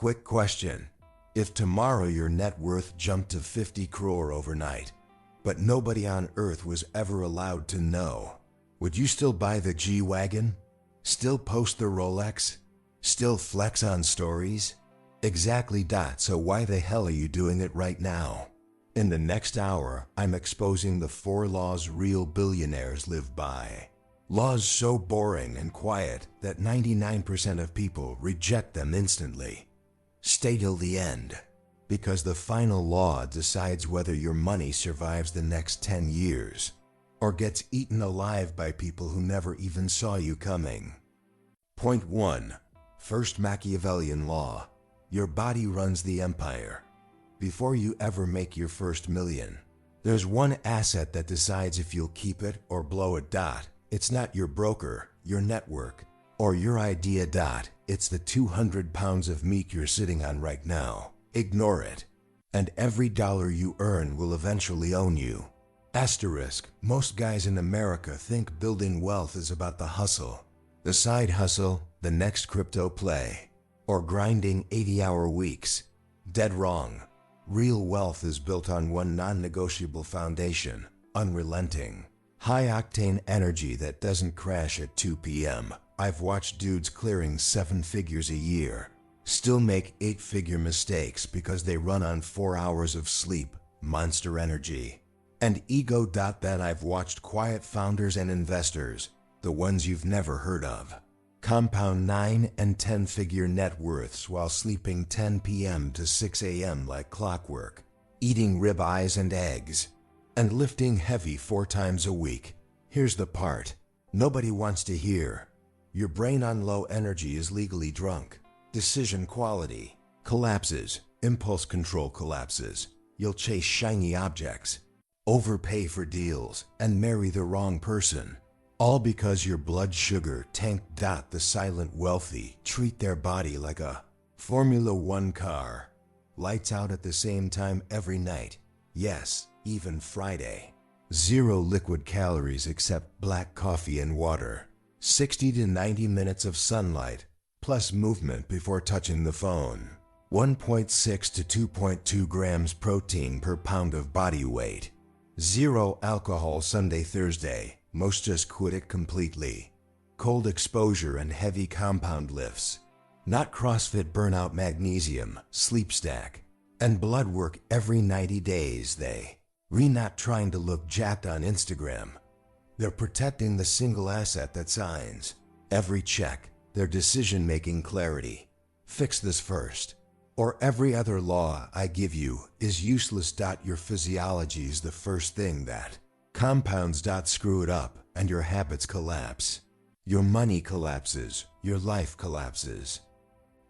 Quick question. If tomorrow your net worth jumped to 50 crore overnight, but nobody on earth was ever allowed to know, would you still buy the G-Wagon? Still post the Rolex? Still flex on stories? Exactly. So why the hell are you doing it right now? In the next hour, I'm exposing the 4 laws real billionaires live by. Laws so boring and quiet that 99% of people reject them instantly. Stay till the end, because the final law decides whether your money survives the next 10 years or gets eaten alive by people who never even saw you coming. Point 1. First Machiavellian law. Your body runs the empire. Before you ever make your first million, there's one asset that decides if you'll keep it or blow it. It's not your broker, your network, or your idea. It's the 200 pounds of meat you're sitting on right now. Ignore it, and every dollar you earn will eventually own you. Asterisk, most guys in America think building wealth is about the hustle, the side hustle, the next crypto play, or grinding 80-hour weeks. Dead wrong. Real wealth is built on one non-negotiable foundation: unrelenting, high-octane energy that doesn't crash at 2 p.m. I've watched dudes clearing 7 figures a year still make 8-figure mistakes because they run on 4 hours of sleep, monster energy, and ego. Then I've watched quiet founders and investors, the ones you've never heard of, compound 9 and 10-figure net worths while sleeping 10 p.m. to 6 a.m. like clockwork, eating ribeyes and eggs, and lifting heavy 4 times a week. Here's the part nobody wants to hear. Your brain on low energy is legally drunk. Decision quality collapses. Impulse control collapses. You'll chase shiny objects, overpay for deals, and marry the wrong person. All because your blood sugar tanked. The silent wealthy treat their body like a Formula One car. Lights out at the same time every night. Yes, even Friday. 0 liquid calories except black coffee and water. 60 to 90 minutes of sunlight, plus movement before touching the phone. 1.6 to 2.2 grams protein per pound of body weight. 0 alcohol Sunday, Thursday. Most just quit it completely. Cold exposure and heavy compound lifts. Not CrossFit burnout. Magnesium, sleep stack, and blood work every 90 days. Not trying to look jacked on Instagram. They're protecting the single asset that signs every check, their decision-making clarity. Fix this first, or every other law I give you is useless. Your physiology is the first thing that compounds. Screw it up, and your habits collapse. Your money collapses, your life collapses.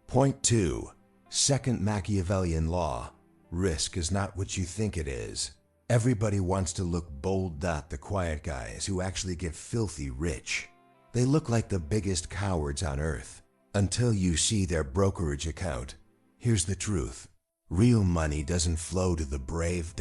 Point 2. Second Machiavellian law. Risk is not what you think it is. Everybody wants to look bold. The quiet guys who actually get filthy rich, they look like the biggest cowards on earth until you see their brokerage account. Here's the truth. Real money doesn't flow to the brave.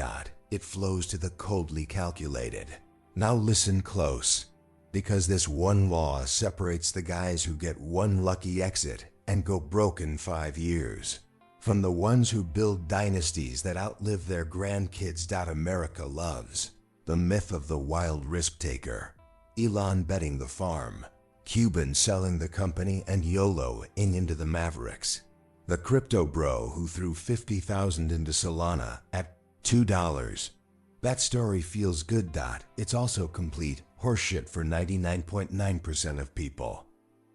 It flows to the coldly calculated. Now listen close, because this one law separates the guys who get one lucky exit and go broke in 5 years from the ones who build dynasties that outlive their grandkids. America loves the myth of the wild risk taker. Elon betting the farm, Cuban selling the company, and YOLO into the Mavericks. The crypto bro who threw 50,000 into Solana at $2. That story feels good. It's also complete horseshit for 99.9% of people.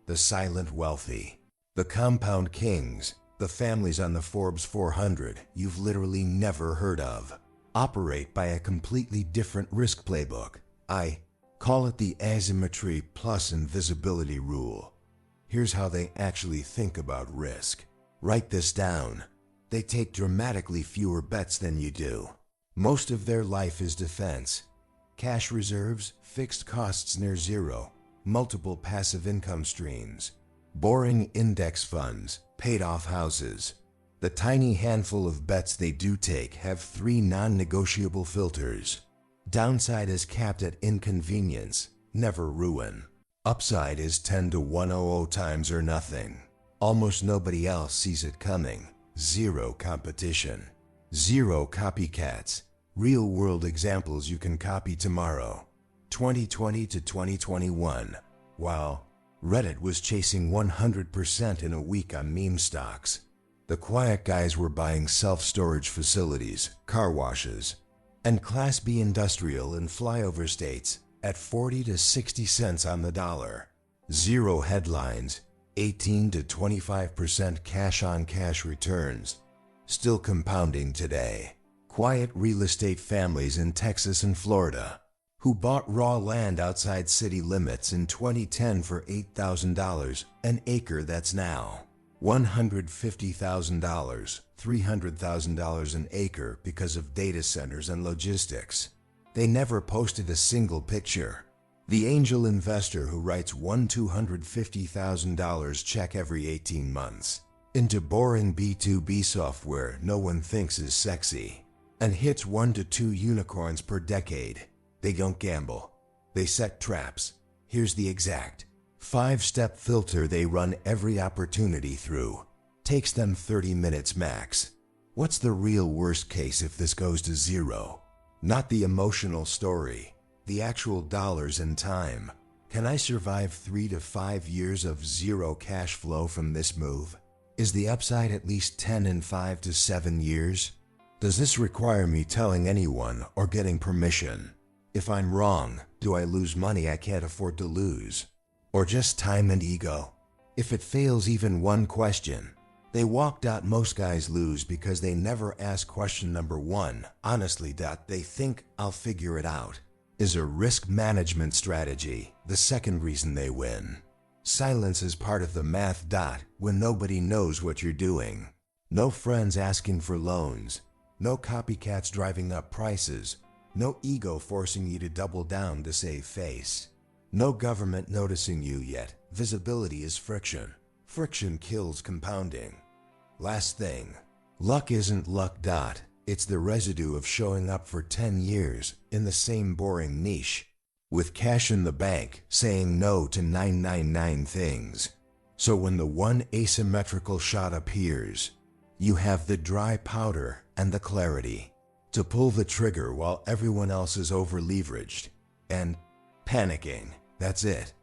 The silent wealthy, the compound kings, the families on the Forbes 400 you've literally never heard of, operate by a completely different risk playbook. I call it the asymmetry plus invisibility rule. Here's how they actually think about risk. Write this down. They take dramatically fewer bets than you do. Most of their life is defense. Cash reserves, fixed costs near zero, multiple passive income streams, boring index funds, paid-off houses. The tiny handful of bets they do take have 3 non-negotiable filters. Downside is capped at inconvenience, never ruin. Upside is 10 to 100 times or nothing. Almost nobody else sees it coming. Zero competition. Zero copycats. Real-world examples you can copy tomorrow. 2020 to 2021. While Reddit was chasing 100% in a week on meme stocks, the quiet guys were buying self-storage facilities, car washes, and Class B industrial in flyover states at 40 to 60 cents on the dollar. Zero headlines, 18 to 25% cash-on-cash returns, still compounding today. Quiet real estate families in Texas and Florida who bought raw land outside city limits in 2010 for $8,000 an acre that's now $150,000, $300,000 an acre because of data centers and logistics. They never posted a single picture. The angel investor who writes $250,000 check every 18 months into boring B2B software no one thinks is sexy and hits 1 to 2 unicorns per decade. They don't gamble. They set traps. Here's the exact 5-step filter they run every opportunity through. Takes them 30 minutes max. What's the real worst case if this goes to zero? Not the emotional story, the actual dollars and time. Can I survive 3 to 5 years of zero cash flow from this move? Is the upside at least 10 and 5 to 7 years? Does this require me telling anyone or getting permission? If I'm wrong, do I lose money I can't afford to lose? Or just time and ego? If it fails even one question, they walked out. Most guys lose because they never ask question number 1. Honestly, they think I'll figure it out. Is a risk management strategy the second reason they win? Silence is part of the math. When nobody knows what you're doing. No friends asking for loans. No copycats driving up prices. No ego forcing you to double down to save face. No government noticing you yet. Visibility is friction. Friction kills compounding. Last thing. Luck isn't luck. It's the residue of showing up for 10 years in the same boring niche, with cash in the bank, saying no to 999 things. So when the one asymmetrical shot appears, you have the dry powder and the clarity to pull the trigger while everyone else is over-leveraged and panicking. That's it.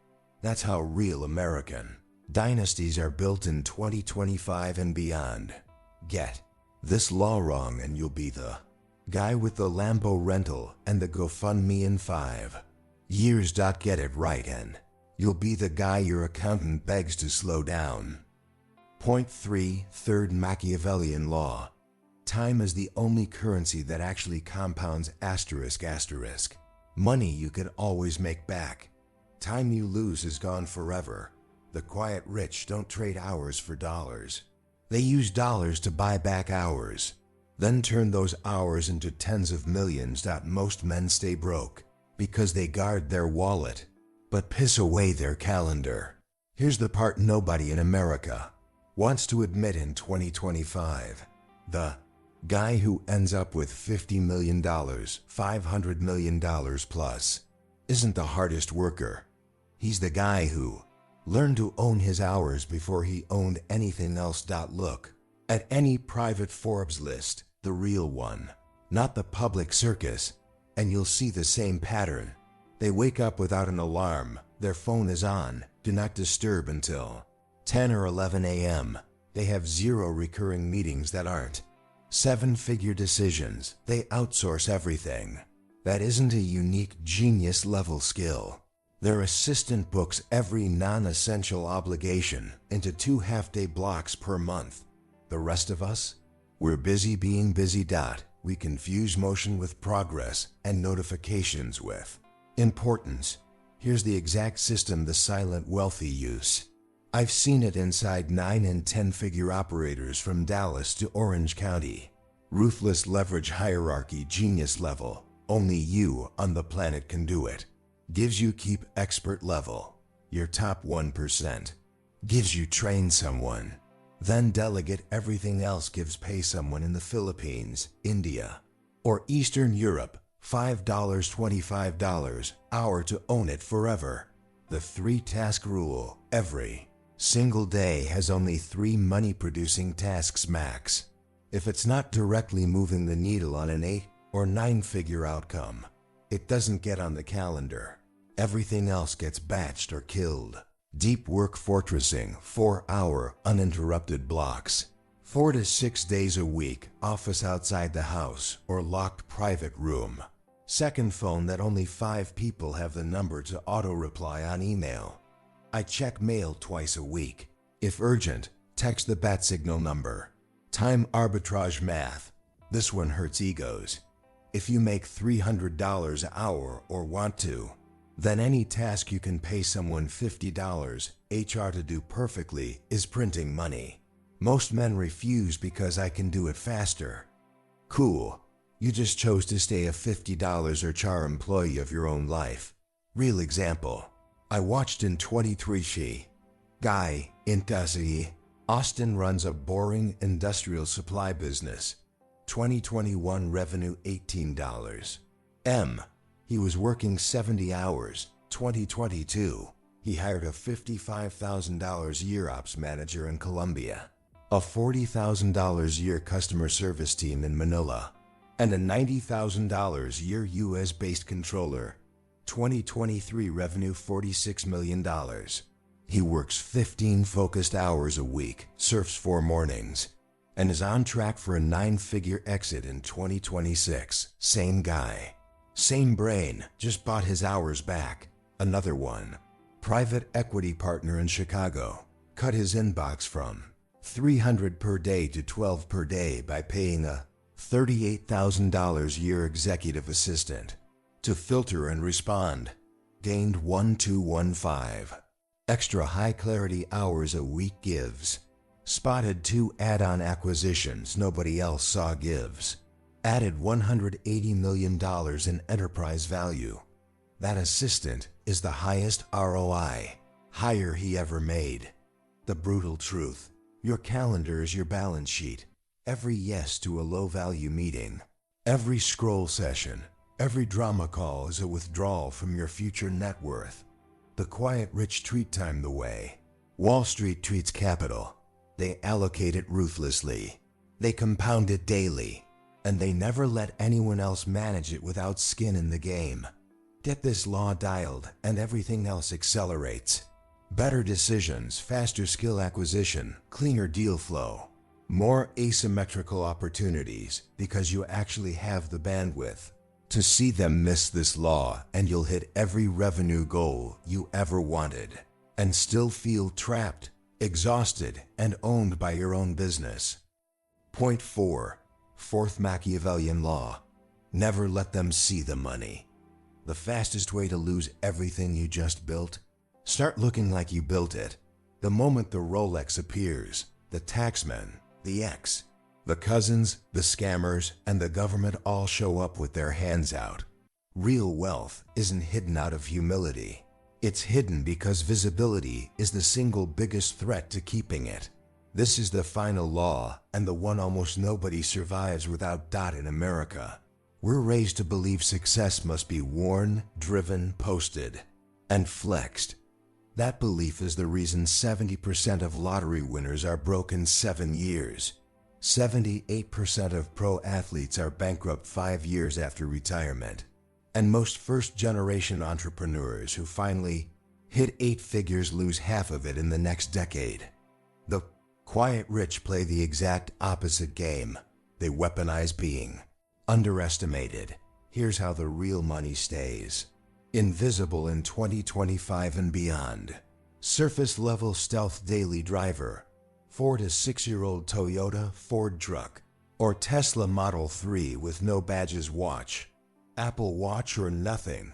That's how real American dynasties are built in 2025 and beyond. Get this law wrong and you'll be the guy with the Lambo rental and the GoFundMe in 5 years. Get it right and you'll be the guy your accountant begs to slow down. Point 3. Third Machiavellian law. Time is the only currency that actually compounds. ***. Money you can always make back. Time you lose is gone forever. The quiet rich don't trade hours for dollars. They use dollars to buy back hours, then turn those hours into tens of millions. Most men stay broke because they guard their wallet, but piss away their calendar. Here's the part nobody in America wants to admit in 2025. The guy who ends up with $50 million, $500 million plus, isn't the hardest worker. He's the guy who learned to own his hours before he owned anything else. Look at any private Forbes list, the real one, not the public circus, and you'll see the same pattern. They wake up without an alarm, their phone is on, do not disturb until 10 or 11 a.m. They have 0 recurring meetings that aren't 7-figure decisions. They outsource everything. That isn't a unique genius level skill. Their assistant books every non-essential obligation into 2 half-day blocks per month. The rest of us? We're busy being busy. We confuse motion with progress and notifications with importance. Here's the exact system the silent wealthy use. I've seen it inside 9 and 10-figure operators from Dallas to Orange County. Ruthless leverage hierarchy, genius level. Only you on the planet can do it. Gives you keep expert level, your top 1%. Gives you train someone. Then delegate everything else. Gives pay someone in the Philippines, India, or Eastern Europe $5, $25 hour to own it forever. The 3-task rule. Every Single day has only 3 money-producing tasks max. If it's not directly moving the needle on an 8 or 9-figure outcome, it doesn't get on the calendar. Everything else gets batched or killed. Deep work fortressing, 4-hour uninterrupted blocks. 4 to 6 days a week, office outside the house or locked private room. Second phone that only 5 people have the number to auto-reply on email. I check mail twice a week. If urgent, text the bat signal number. Time arbitrage math. This one hurts egos. If you make $300 an hour or want to, then any task you can pay someone $50 HR to do perfectly is printing money. Most men refuse because I can do it faster. Cool. You just chose to stay a $50 HR employee of your own life. Real example. I watched in 23 Guy, in Austin runs a boring industrial supply business. 2021 revenue $18. He was working 70 hours. 2022, he hired a $55,000 year ops manager in Colombia, a $40,000 year customer service team in Manila, and a $90,000 year US-based controller. 2023 revenue $46 million. He works 15 focused hours a week, surfs 4 mornings, and is on track for a 9-figure exit in 2026. Same guy. Same brain, just bought his hours back. Another one. Private equity partner in Chicago. Cut his inbox from $300 per day to $12 per day by paying a $38,000 year executive assistant to filter and respond. Gained 1215. Extra high clarity hours a week gives. Spotted 2 add-on acquisitions nobody else saw gives. Added $180 million in enterprise value. That assistant is the highest ROI hire he ever made. The brutal truth. Your calendar is your balance sheet. Every yes to a low-value meeting, every scroll session, every drama call is a withdrawal from your future net worth. The quiet rich treat time the way Wall Street treats capital. They allocate it ruthlessly. They compound it daily. And they never let anyone else manage it without skin in the game. Get this law dialed and everything else accelerates. Better decisions, faster skill acquisition, cleaner deal flow. More asymmetrical opportunities because you actually have the bandwidth to see them miss this law, and you'll hit every revenue goal you ever wanted and still feel trapped, exhausted, and owned by your own business. Point 4. Fourth Machiavellian law. Never let them see the money. The fastest way to lose everything you just built? Start looking like you built it. The moment the Rolex appears, the taxmen, the ex, the cousins, the scammers, and the government all show up with their hands out. Real wealth isn't hidden out of humility. It's hidden because visibility is the single biggest threat to keeping it. This is the final law, and the one almost nobody survives without. In America, we're raised to believe success must be worn, driven, posted, and flexed. That belief is the reason 70% of lottery winners are broke in 7 years. 78% of pro athletes are bankrupt 5 years after retirement. And most first-generation entrepreneurs who finally hit 8 figures lose half of it in the next decade. The quiet rich play the exact opposite game. They weaponize being underestimated. Here's how the real money stays invisible in 2025 and beyond. Surface level stealth daily driver, 4 to 6-year-old Toyota, Ford truck, or Tesla Model 3 with no badges watch, Apple Watch or nothing.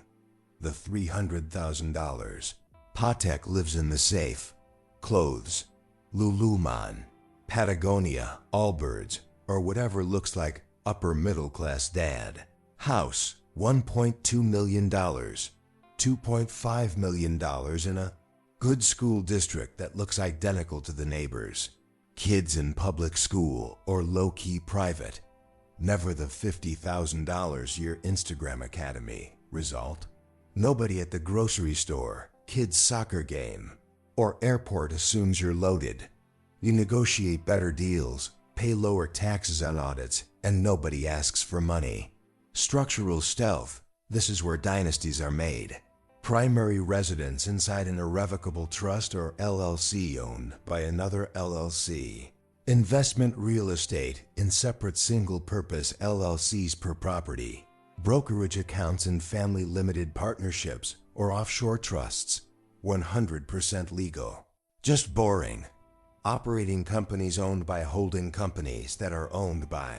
The $300,000. Patek lives in the safe. Clothes. Lululemon, Patagonia, Allbirds, or whatever looks like upper middle class dad. House, $1.2 million, $2.5 million in a good school district that looks identical to the neighbors. Kids in public school or low-key private. Never the $50,000 year Instagram academy. Result? Nobody at the grocery store, kids' soccer game, or airport assumes you're loaded. You negotiate better deals, pay lower taxes on audits, and nobody asks for money. Structural stealth. This is where dynasties are made. Primary residence inside an irrevocable trust or LLC owned by another LLC. Investment real estate in separate single-purpose LLCs per property. Brokerage accounts in family limited partnerships or offshore trusts. 100% legal. Just boring. Operating companies owned by holding companies that are owned by.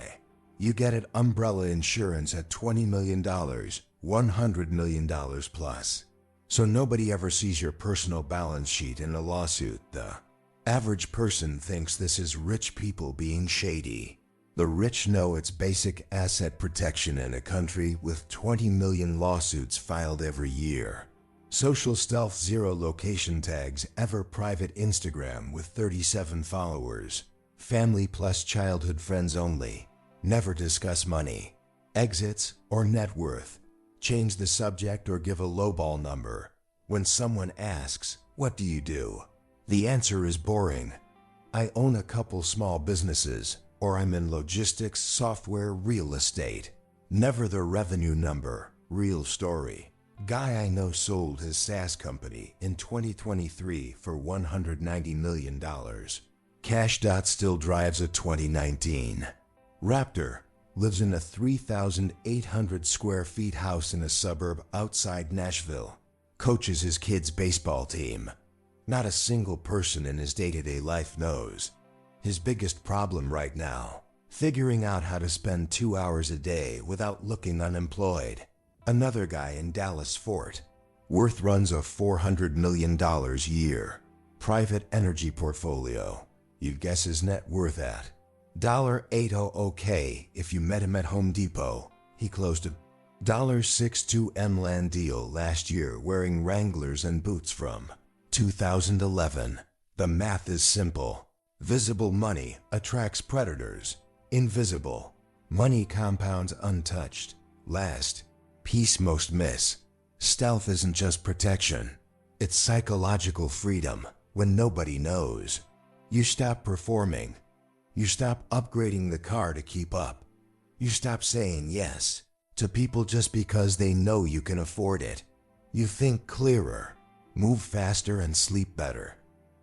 You get it, umbrella insurance at $20 million, $100 million plus. So nobody ever sees your personal balance sheet in a lawsuit. The average person thinks this is rich people being shady. The rich know it's basic asset protection in a country with 20 million lawsuits filed every year. Social stealth. Zero location tags ever. Private Instagram with 37 followers. Family plus childhood friends only. Never discuss money, exits, or net worth. Change the subject or give a lowball number. When someone asks, "What do you do?" the answer is boring. "I own a couple small businesses," or "I'm in logistics, software, real estate." Never the revenue number. Real story. Guy I know sold his SaaS company in 2023 for $190 million. Cash. Still drives a 2019 Raptor. Lives in a 3,800 square feet house in a suburb outside Nashville. Coaches his kids' baseball team. Not a single person in his day-to-day life knows. His biggest problem right now, figuring out how to spend 2 hours a day without looking unemployed. Another guy in Dallas, Fort Worth, runs a $400 million year private energy portfolio. You'd guess his net worth at $800K if you met him at Home Depot. He closed a $62M land deal last year wearing Wranglers and boots from 2011. The math is simple. Visible money attracts predators. Invisible money compounds untouched. Last piece most miss. Stealth isn't just protection. It's psychological freedom when nobody knows. You stop performing. You stop upgrading the car to keep up. You stop saying yes to people just because they know you can afford it. You think clearer, move faster, and sleep better.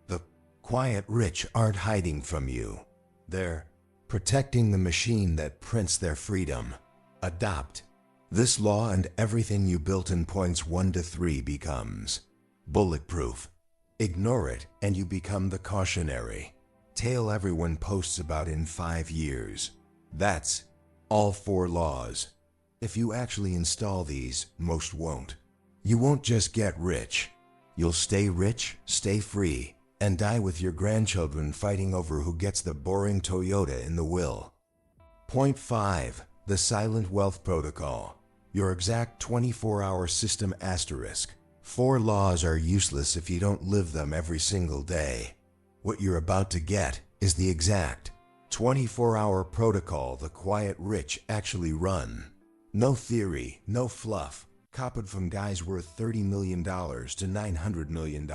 The quiet rich aren't hiding from you. They're protecting the machine that prints their freedom. Adopt this law and everything you built in points 1 to 3 becomes bulletproof. Ignore it and you become the cautionary tale everyone posts about in 5 years. That's all 4 laws. If you actually install these, most won't. You won't just get rich. You'll stay rich, stay free, and die with your grandchildren fighting over who gets the boring Toyota in the will. Point 5. The Silent Wealth Protocol. Your exact 24-hour system asterisk. 4 laws are useless if you don't live them every single day. What you're about to get is the exact 24-hour protocol the quiet rich actually run. No theory, no fluff, copied from guys worth $30 million to $900 million,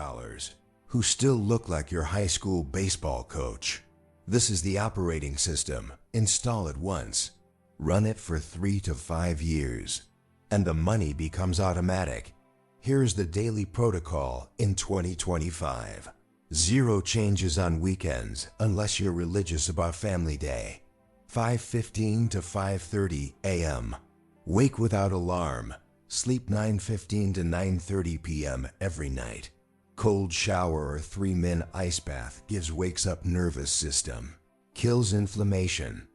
who still look like your high school baseball coach. This is the operating system. Install it once. Run it for 3 to 5 years. And the money becomes automatic. Here's the daily protocol in 2025. 0 changes on weekends unless you're religious about Family Day. 5:15 to 5:30 a.m. Wake without alarm. Sleep 9:15 to 9:30 p.m. every night. Cold shower or 3-min ice bath wakes up nervous system. Kills inflammation.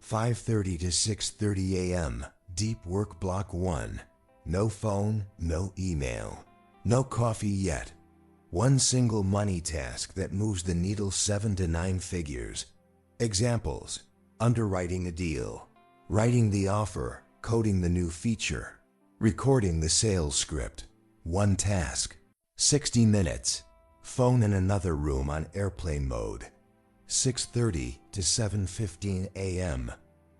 5:30 to 6:30 a.m. Deep work block 1. No phone, no email. No coffee yet. 1 single money task that moves the needle 7 to 9 figures. Examples: underwriting a deal, writing the offer, coding the new feature, recording the sales script. 1 task. 60 minutes. Phone in another room on airplane mode. 6:30 to 7:15 a.m.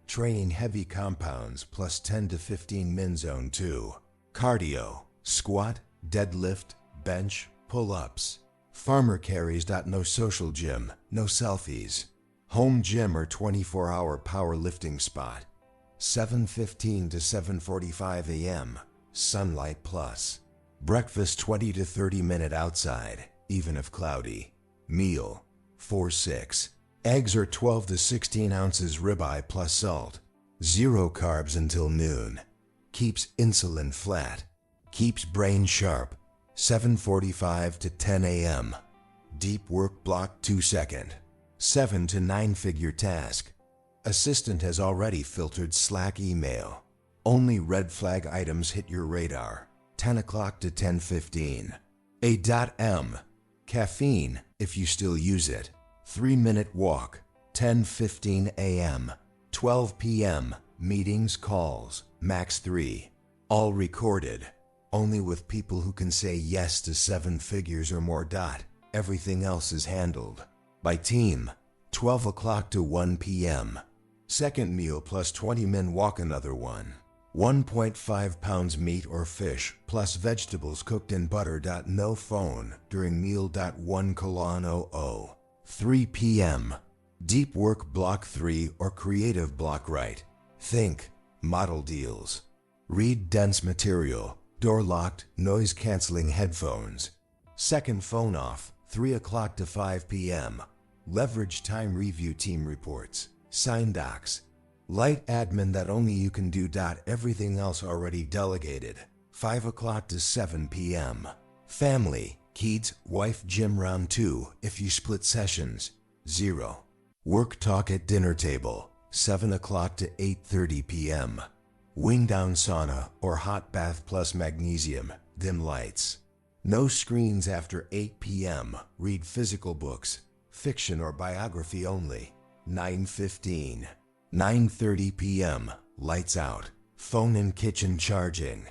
Training heavy compounds plus 10 to 15 min zone 2. Cardio, squat, deadlift, bench, pull-ups. Farmer carries. No social gym, no selfies. Home gym or 24-hour powerlifting spot. 7:15 to 7:45 a.m. Sunlight plus. Breakfast 20 to 30 minute outside, even if cloudy. Meal 4-6. Eggs or 12 to 16 ounces ribeye plus salt. Zero carbs until noon. Keeps insulin flat. Keeps brain sharp. 7:45 to 10 a.m. Deep work block 2-second. 7 to 9 figure task. Assistant has already filtered Slack email. Only red flag items hit your radar. 10 o'clock to 10:15. A.M. Caffeine, if you still use it. 3-minute walk. 10:15 a.m. 12 p.m. Meetings, calls, max 3. All recorded. Only with people who can say yes to 7 figures or more. Everything else is handled by team. 12 o'clock to 1 p.m. Second meal plus 20 min walk. Another one. 1.5 pounds meat or fish plus vegetables cooked in butter. No phone during meal. 1 colon 3 p.m. Deep work block 3 or creative block. Right. Think. Model deals. Read dense material. Door locked, noise cancelling headphones. Second phone off. 3 o'clock to 5 p.m. Leverage time. Review team reports. Sign docs. Light admin that only you can do. Everything else already delegated. 5 o'clock to 7 p.m. Family, kids, wife, gym round 2 if you split sessions. 0. Work talk at dinner table. 7 o'clock to 8:30 p.m. Wing down sauna or hot bath plus magnesium. Dim lights. No screens after 8 p.m. Read physical books, fiction or biography only. 9:15. 9:30 p.m. Lights out. Phone in kitchen charging.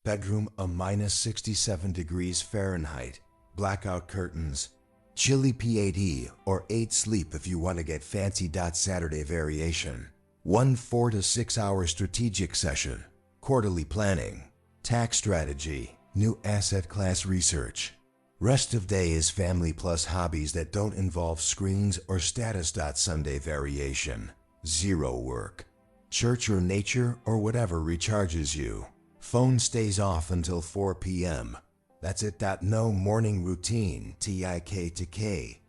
Bedroom a -67 degrees Fahrenheit. Blackout curtains. Chilly P8E or 8 sleep if you want to get fancy. Saturday variation. 1 4 to 6 hour strategic session. Quarterly planning. Tax strategy. New asset class research. Rest of day is family plus hobbies that don't involve screens or status. Sunday variation. 0 work. Church or nature or whatever recharges you. Phone stays off until 4 p.m. That's it. No morning routine. TIK to K.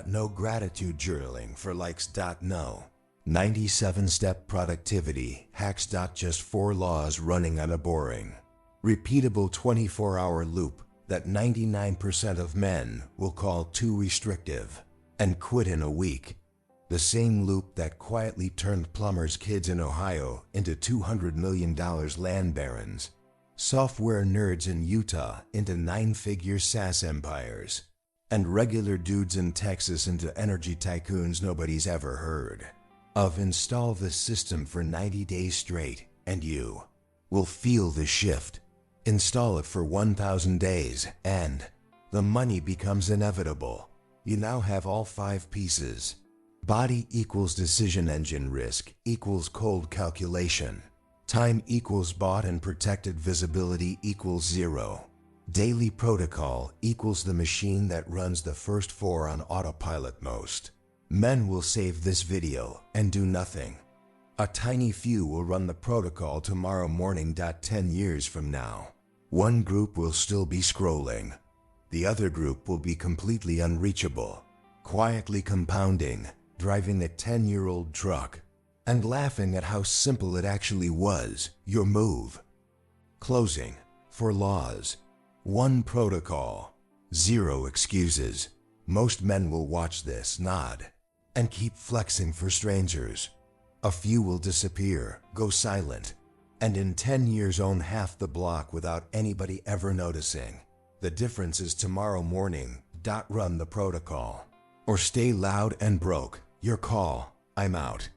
No gratitude journaling for likes. No. 97-step productivity hacks. Just 4 laws running on a boring, repeatable 24-hour loop that 99% of men will call too restrictive and quit in a week. The same loop that quietly turned plumbers' kids in Ohio into $200 million land barons, software nerds in Utah into 9-figure SaaS empires, and regular dudes in Texas into energy tycoons nobody's ever heard of. Install this system for 90 days straight, and you will feel the shift. Install it for 1,000 days, and the money becomes inevitable. You now have all 5 pieces. Body equals decision engine. Risk equals cold calculation. Time equals bought and protected. Visibility equals 0. Daily protocol equals the machine that runs the first 4 on autopilot. Most men will save this video and do nothing. A tiny few will run the protocol tomorrow morning. 10 years from now, one group will still be scrolling. The other group will be completely unreachable, quietly compounding, driving a 10-year-old truck, and laughing at how simple it actually was. Your move. Closing. For laws. 1 protocol. 0 excuses. Most men will watch this, nod, and keep flexing for strangers. A few will disappear, go silent, and in 10 years own half the block without anybody ever noticing. The difference is tomorrow morning. Run the protocol. Or stay loud and broke. Your call. I'm out.